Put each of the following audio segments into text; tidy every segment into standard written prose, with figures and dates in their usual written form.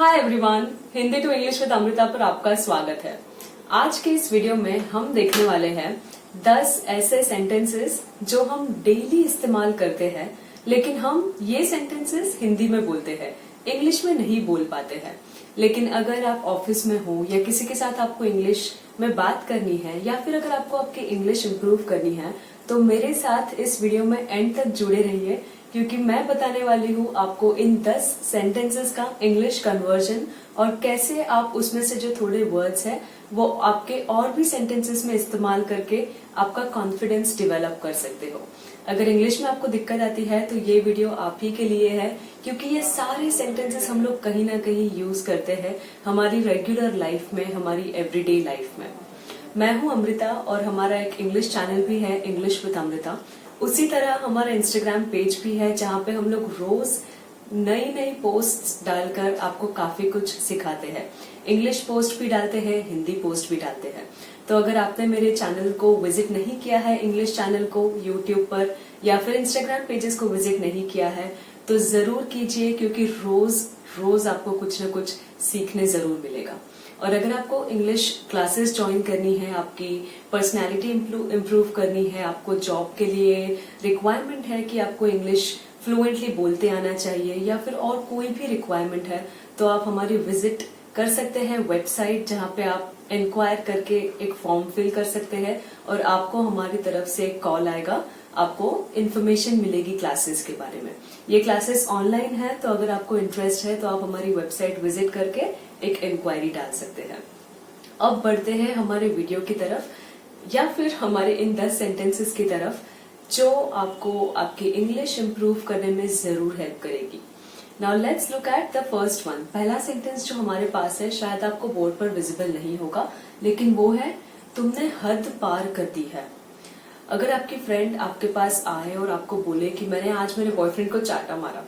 Hi everyone, Hindi to English with Amrita पर आपका स्वागत है। आज के इस वीडियो में हम देखने वाले हैं 10 ऐसे सेंटेंसेस जो हम डेली इस्तेमाल करते हैं, लेकिन हम ये सेंटेंसेस हिंदी में बोलते हैं, इंग्लिश में नहीं बोल पाते हैं। लेकिन अगर आप ऑफिस में हो या किसी के साथ आपको इंग्लिश में बात करनी है या फिर अगर आपको आपकी इंग्लिश इंप्रूव करनी है तो मेरे साथ इस वीडियो में एंड तक जुड़े रहिए, क्योंकि मैं बताने वाली हूँ आपको इन 10 सेंटेंसेस का इंग्लिश कन्वर्जन और कैसे आप उसमें से जो थोड़े वर्ड्स हैं वो आपके और भी सेंटेंसेस में इस्तेमाल करके आपका कॉन्फिडेंस डेवलप कर सकते हो। अगर इंग्लिश में आपको दिक्कत आती है तो ये वीडियो आप ही के लिए है, क्योंकि ये सारे सेंटेंसेस हम लोग कहीं ना कहीं यूज करते हैं हमारी रेगुलर लाइफ में, हमारी एवरीडे लाइफ में। मैं हूँ अमृता और हमारा एक इंग्लिश चैनल भी है, इंग्लिश विद अमृता। उसी तरह हमारा इंस्टाग्राम पेज भी है जहाँ पे हम लोग रोज नई नई पोस्ट्स डालकर आपको काफी कुछ सिखाते हैं। इंग्लिश पोस्ट भी डालते हैं, हिंदी पोस्ट भी डालते हैं। तो अगर आपने मेरे चैनल को विजिट नहीं किया है, इंग्लिश चैनल को यूट्यूब पर या फिर इंस्टाग्राम पेजेस को विजिट नहीं किया है तो जरूर कीजिए, क्योंकि रोज रोज आपको कुछ न कुछ सीखने जरूर मिलेगा। और अगर आपको इंग्लिश क्लासेस ज्वाइन करनी है, आपकी पर्सनालिटी इम्प्रूव करनी है, आपको जॉब के लिए रिक्वायरमेंट है कि आपको इंग्लिश फ्लुएंटली बोलते आना चाहिए या फिर और कोई भी रिक्वायरमेंट है, तो आप हमारी विजिट कर सकते हैं वेबसाइट, जहाँ पे आप इंक्वायर करके एक फॉर्म फिल कर सकते हैं और आपको हमारी तरफ से एक कॉल आएगा, आपको इन्फॉर्मेशन मिलेगी क्लासेस के बारे में। ये क्लासेस ऑनलाइन है, तो अगर आपको इंटरेस्ट है तो आप हमारी वेबसाइट विजिट करके एक इंक्वायरी डाल सकते हैं। अब बढ़ते हैं हमारे वीडियो की तरफ या फिर हमारे इन 10 सेंटेंसेस की तरफ जो आपको आपकी इंग्लिश इंप्रूव करने में जरूर हेल्प करेगी। Now let's look at the first one. पहला सेंटेंस जो हमारे पास है, शायद आपको बोर्ड पर विजिबल नहीं होगा, लेकिन वो है तुमने हद पार कर दी है। अगर आपकी फ्रेंड आपके पास आए और आपको बोले कि मैंने आज मेरे बॉयफ्रेंड को चाटा मारा,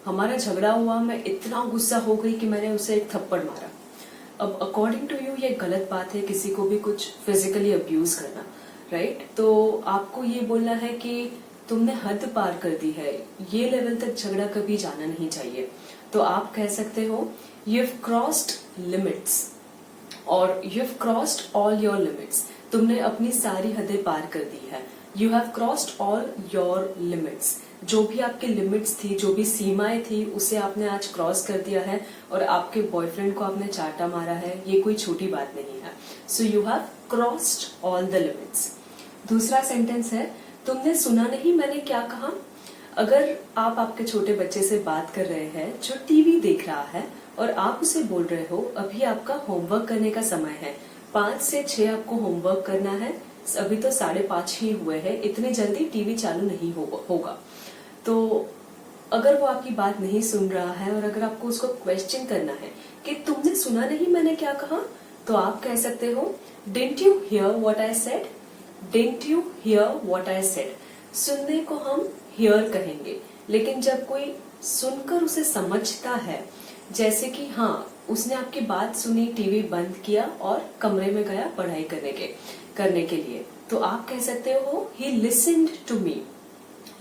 हमारा झगड़ा हुआ, मैं इतना गुस्सा हो गई कि मैंने उसे एक थप्पड़ मारा। अब अकॉर्डिंग टू यू ये गलत बात है किसी को भी कुछ फिजिकली अब्यूज करना, राइट? तो आपको ये बोलना है कि तुमने हद पार कर दी है, ये लेवल तक झगड़ा कभी जाना नहीं चाहिए। तो आप कह सकते हो यू हैव क्रॉस्ड लिमिट्स और you have crossed all your limits. तुमने अपनी सारी हदें पार कर दी है। You have crossed all your limits. जो भी आपकी लिमिट्स थी, जो भी सीमाएं थी, उसे आपने आज क्रॉस कर दिया है और आपके बॉयफ्रेंड को आपने चाटा मारा है, ये कोई छोटी बात नहीं है। So you have crossed all the limits. दूसरा सेंटेंस है तुमने सुना नहीं मैंने क्या कहा। अगर आप आपके छोटे बच्चे से बात कर रहे हैं जो टीवी देख रहा है और आप उसे बोल रहे हो अभी आपका होमवर्क करने का समय है, 5 से 6 आपको होमवर्क करना है, अभी तो 5:30 ही हुए हैं, इतनी जल्दी टीवी चालू नहीं होगा। तो अगर वो आपकी बात नहीं सुन रहा है और अगर आपको उसको क्वेश्चन करना है कि तुमने सुना नहीं मैंने क्या कहा, तो आप कह सकते हो didn't you here what I said. Didn't you here what I said. सुनने को हम हियर कहेंगे, लेकिन जब कोई सुनकर उसे समझता है, जैसे कि हाँ उसने आपकी बात सुनी, टीवी बंद किया और कमरे में गया पढ़ाई करने के लिए, तो आप कह सकते हो ही लिसन्ड टू मी।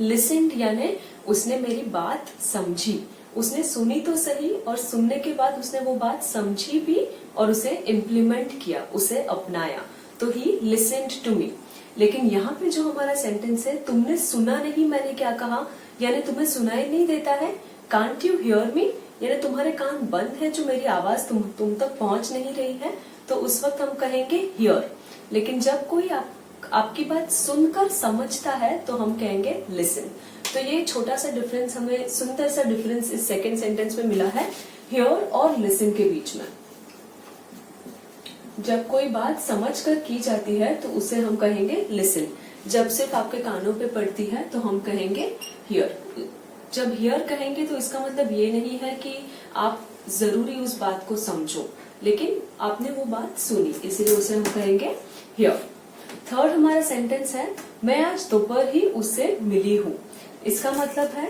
लिसन्ड यानी उसने मेरी बात समझी, उसने सुनी तो सही और सुनने के बाद उसने वो बात समझी भी और उसे इम्प्लीमेंट किया, उसे अपनाया, तो ही लिसन्ड टू मी। लेकिन यहाँ पे जो हमारा सेंटेंस है तुमने सुना नहीं मैंने क्या कहा, यानी तुम्हें सुनाई नहीं देता है, कांट यू हियर मी, यानी तुम्हारे कान बंद है जो मेरी आवाज तुम तक पहुंच नहीं रही है, तो उस वक्त हम कहेंगे हियर। लेकिन जब कोई आपकी बात सुनकर समझता है तो हम कहेंगे लिसन। तो ये छोटा सा डिफरेंस, हमें सुंदर सा डिफरेंस इस सेकंड सेंटेंस में मिला है हियर और लिसन के बीच में। जब कोई बात समझकर की जाती है तो उसे हम कहेंगे लिसन। जब सिर्फ आपके कानों पे पड़ती है तो हम कहेंगे हियर। जब हियर कहेंगे तो इसका मतलब ये नहीं है कि आप जरूरी उस बात को समझो, लेकिन आपने वो बात सुनी, इसलिए उसे हम कहेंगे हियर। थर्ड हमारा सेंटेंस है मैं आज दोपहर ही उससे मिली हूँ। इसका मतलब है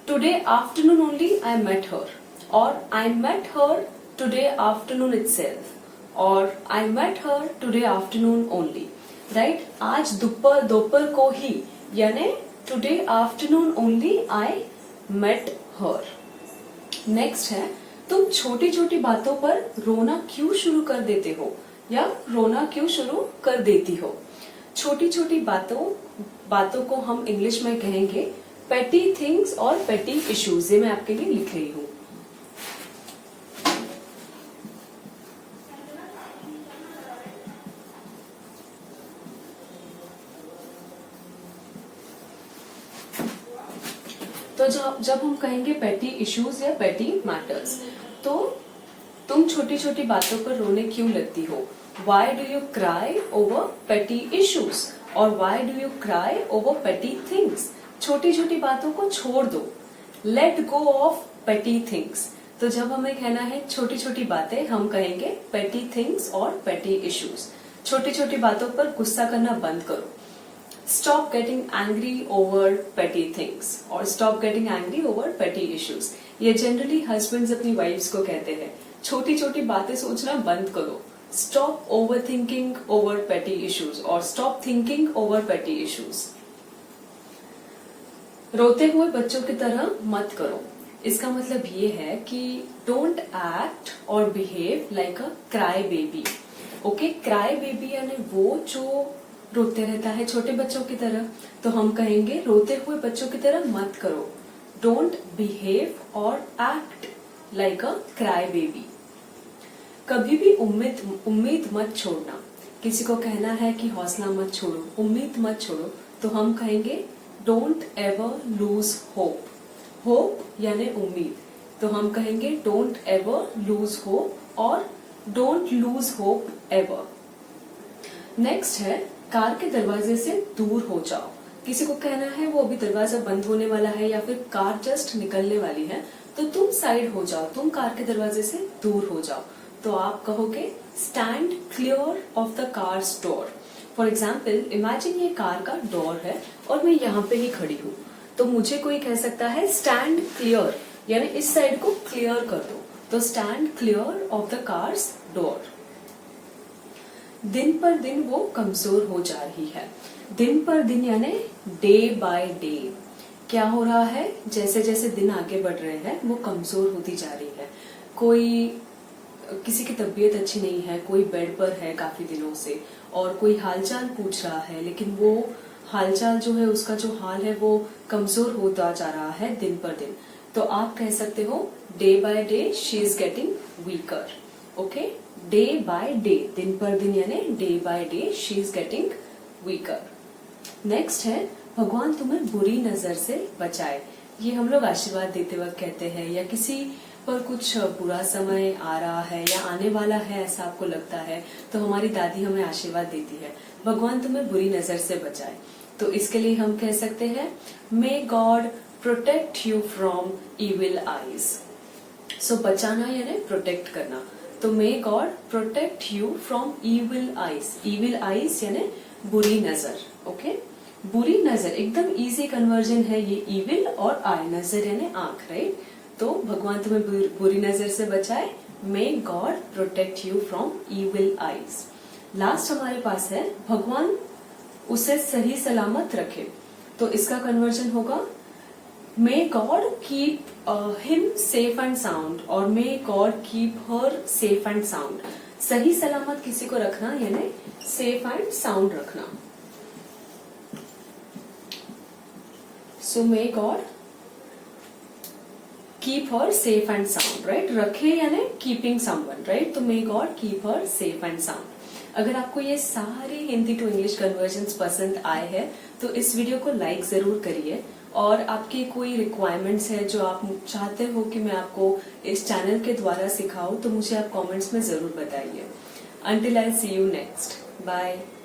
today afternoon only I met her, और I met her today afternoon itself, और I met her today afternoon only, right? आज दोपहर को ही, यानी today afternoon only I met her. Next है तुम छोटी छोटी बातों पर रोना क्यों शुरू कर देते हो या रोना क्यों शुरू कर देती हो। छोटी छोटी बातों को हम इंग्लिश में कहेंगे पेटी थिंग्स और पेटी इश्यूज। ये मैं आपके लिए लिख रही हूं। तो जब हम कहेंगे पेटी इश्यूज या पेटी मैटर्स, तो तुम छोटी छोटी बातों पर रोने क्यों लगती हो। Why do you cry over पेटी इश्यूज और why do you cry over petty things. छोटी छोटी बातों को छोड़ दो, let go of petty things. तो जब हमें कहना है छोटी छोटी बातें, हम कहेंगे पेटी थिंग्स और पेटी इश्यूज। छोटी छोटी बातों पर गुस्सा करना बंद करो। Stop getting angry over petty things और स्टॉप गेटिंग एंग्री ओवर पेटी इश्यूज। ये जनरली हस्बैंड्स अपनी वाइफ्स को कहते हैं, छोटी छोटी बातें सोचना बंद करो। स्टॉप ओवर थिंकिंग ओवर पेटी इश्यूज और स्टॉप थिंकिंग ओवर पेटी इश्यूज। रोते हुए बच्चों की तरह मत करो। इसका मतलब ये है कि डोंट एक्ट और behave like a cry baby. Okay, cry baby यानी वो जो रोते रहता है छोटे बच्चों की तरह। तो हम कहेंगे रोते हुए बच्चों की तरह मत करो। डोंट बिहेव और act like a cry baby. कभी भी उम्मीद मत छोड़ना। किसी को कहना है कि हौसला मत छोड़ो, उम्मीद मत छोड़ो, तो हम कहेंगे don't ever lose hope. Hope यानी उम्मीद, तो हम कहेंगे डोंट एवर लूज होप और don't lose hope ever. Next है कार के दरवाजे से दूर हो जाओ। किसी को कहना है वो अभी दरवाजा बंद होने वाला है या फिर कार जस्ट निकलने वाली है, तो तुम साइड हो जाओ, तुम कार के दरवाजे से दूर हो जाओ। तो आप कहोगे stand clear of the cars door. For example, imagine ये कार का डोर है और मैं यहाँ पे ही खड़ी हूँ, तो मुझे कोई कह सकता है स्टैंड क्लियर, यानी इस साइड को क्लियर कर दो। तो stand clear of the cars door. दिन पर दिन वो कमजोर हो जा रही है। दिन पर दिन यानी डे बाय डे। क्या हो रहा है, जैसे जैसे दिन आगे बढ़ रहे हैं वो कमजोर होती जा रही है। किसी की तबीयत अच्छी नहीं है, कोई बेड पर है काफी दिनों से और कोई हालचाल पूछ रहा है, लेकिन वो हालचाल जो है, उसका जो हाल है वो कमजोर होता जा रहा है दिन पर दिन। तो आप कह सकते हो day by day she is getting weaker. Okay, day by day, दिन पर दिन यानी day by day she is getting weaker. Next है भगवान तुम्हें बुरी नजर से बचाए। ये हम लोग आशीर्वाद देते वक्त कहते हैं, या किसी पर कुछ बुरा समय आ रहा है या आने वाला है ऐसा आपको लगता है, तो हमारी दादी हमें आशीर्वाद देती है भगवान तुम्हें बुरी नजर से बचाए। तो इसके लिए हम कह सकते हैं may God protect you from evil eyes. So बचाना यानी प्रोटेक्ट करना, तो may God protect you from evil eyes. Evil eyes यानी बुरी नजर। ओके, बुरी नजर एकदम इजी कन्वर्जन है ये, इविल और आई, नजर यानी आंख, राइट। तो भगवान तुम्हें बुरी नजर से बचाए, मे God protect you from evil eyes. Last हमारे पास है भगवान उसे सही सलामत रखे। तो इसका कन्वर्जन होगा may God keep him safe and sound और may God keep her safe and sound. सही सलामत किसी को रखना यानी सेफ एंड साउंड रखना। So may God keep her safe and sound, right. रखे यानी कीपिंग समवन, राइट। तो may God keep her safe and sound. अगर आपको ये सारे हिंदी टू इंग्लिश कन्वर्जन्स पसंद आए हैं तो इस वीडियो को लाइक जरूर करिए, और आपकी कोई रिक्वायरमेंट्स है जो आप चाहते हो कि मैं आपको इस चैनल के द्वारा सिखाऊं, तो मुझे आप कमेंट्स में जरूर बताइए। Until I see you next. Bye.